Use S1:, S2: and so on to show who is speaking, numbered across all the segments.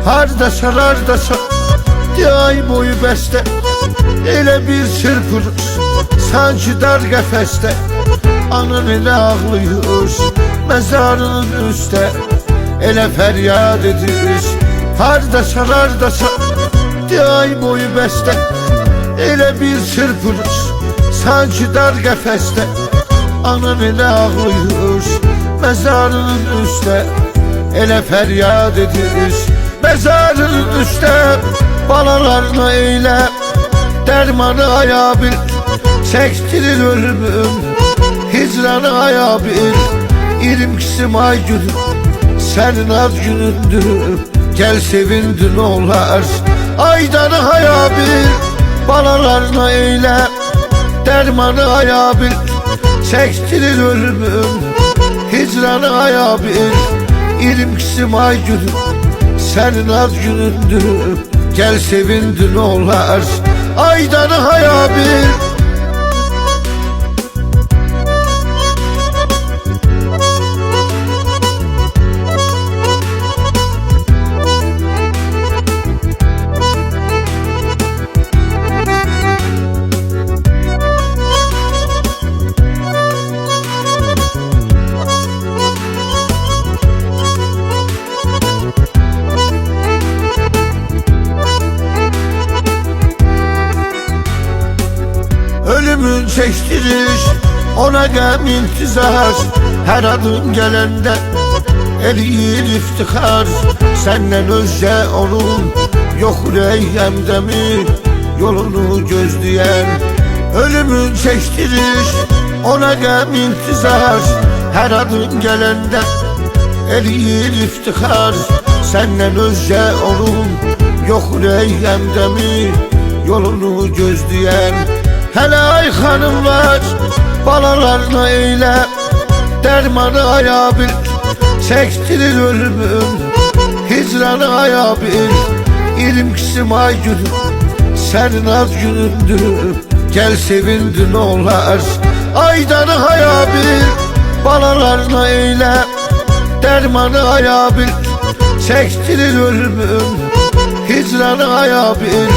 S1: Hardaşa ay boyu bəstə, elə bir çırpılır sanki dar qəfəsdə. Anan elə ağlayır məzarının üstə, elə fəryad edir. Hardaşa ay boyu bəstə, elə bir çırpılır sanki dar qəfəsdə. Anan elə ağlayır məzarının üstə, elə fəryad edir. Mezarın üstə balalarına eylə dərmanı aya bil, çəkdirir ölümün hicranı aya bil. 22 ay günü sənin ad günündür, gəl sevindin olar aydanı haya bil. Balalarına eylə dərmanı aya bil, çəkdirir ölümün hicranı aya bil. 22 ay günü sənin ad günündür, gəl sevindin olar aydanı haya bil. Ölümün çektirir ona gəm intizar, her adım gelende eriyir iftihar. Senden özce onun yok ürəyimdə mi yolunu gözleyen. Ölümün çektirir ona gəm intizar, her adım gelende eriyir iftihar. Senden özce onun yok ürəyimdə mi yolunu gözleyen. Hele ay hanımlar balalarına eylə dərmanı aya bil, çəkdirir ölümün hicranı aya bil. 22 ay günü sənin ad günündür, gəl sevindin olar aydanı haya bil. Balalarına eylə dərmanı aya bil, çəkdirir ölümün hicranı aya bil.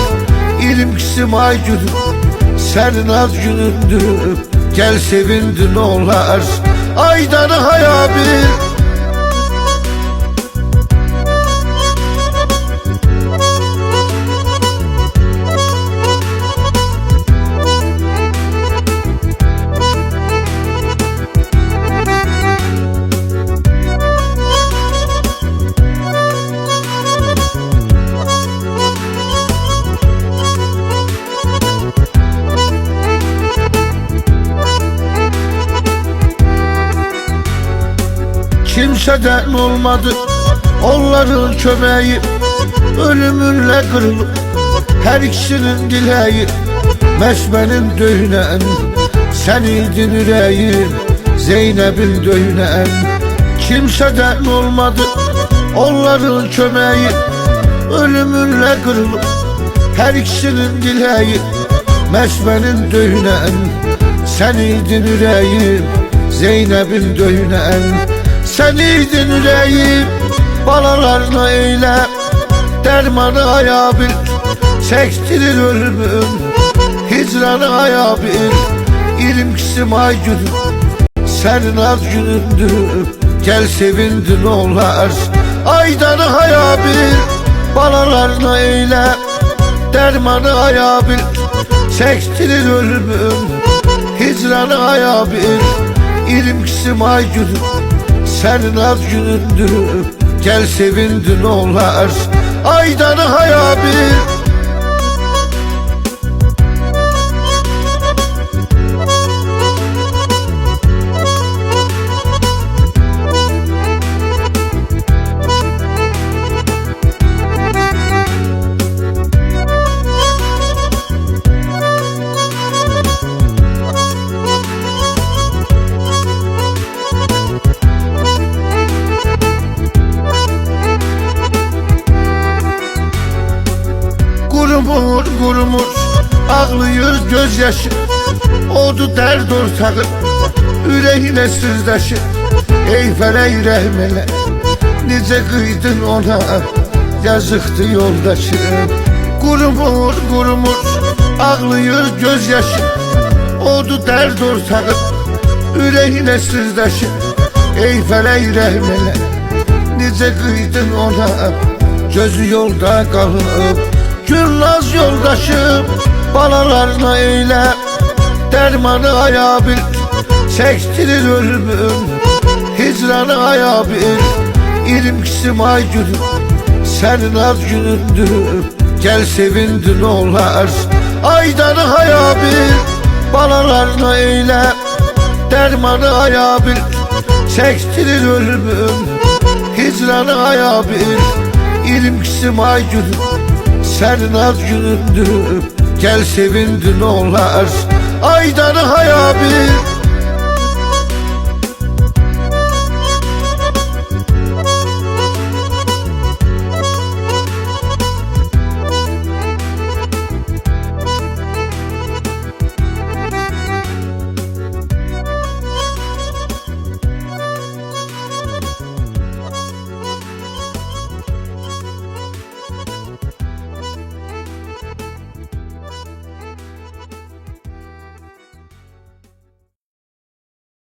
S1: 22 ay günü sənin ad günündür, gəl sevindin olar aydanı haya bil. Kimseden olmadı onların kömeği, ölümünle kırılıp her ikisinin dileği. Mesbenin döyünen seniydin yüreğim, Zeynep'in döyünen. Kimseden olmadı onların kömeği, ölümünle kırılıp her ikisinin dileği. Mesbenin döyünen seniydin yüreğim, Zeynep'in döyünen. Seniydin yüreğim balalarına eylə dərmanı aya bil, çəkdirir ölümün hicranı aya bil. 22 ay günü sənin ad günündür, gəl sevindin olar aydanı haya bil. Balalarına eylə dərmanı aya bil, çəkdirir ölümün hicranı aya bil. 22 ay günü sənin ad günündür, gəl sevindin olar aydanı haya bil. gözyaşı oldu dert ortağı, yüreğine sızdaşı. Ey felek rehmele, nice kıydın ona, yazıktı yoldaşım. Kurumur kurumur ağlıyor gözyaşı oldu dert ortağı, yüreğine sızdaşı. Ey felek rehmele, nice kıydın ona, gözü yolda kalıp. Gülnaz yoldaşım, balalarına eyle, dermanı ayağı bir, çektirir ölümün hicranı ayağı bir. İrimkisi ay günü, senin az günündür, gel sevindin olar. Aydanı ayağı bir, balalarına eyle, dermanı ayağı bir, çektirir ölümün hicranı ayağı bir. İrimkisi ay günü, senin az günündür, gel sevindin olar. Aydanı haya bir.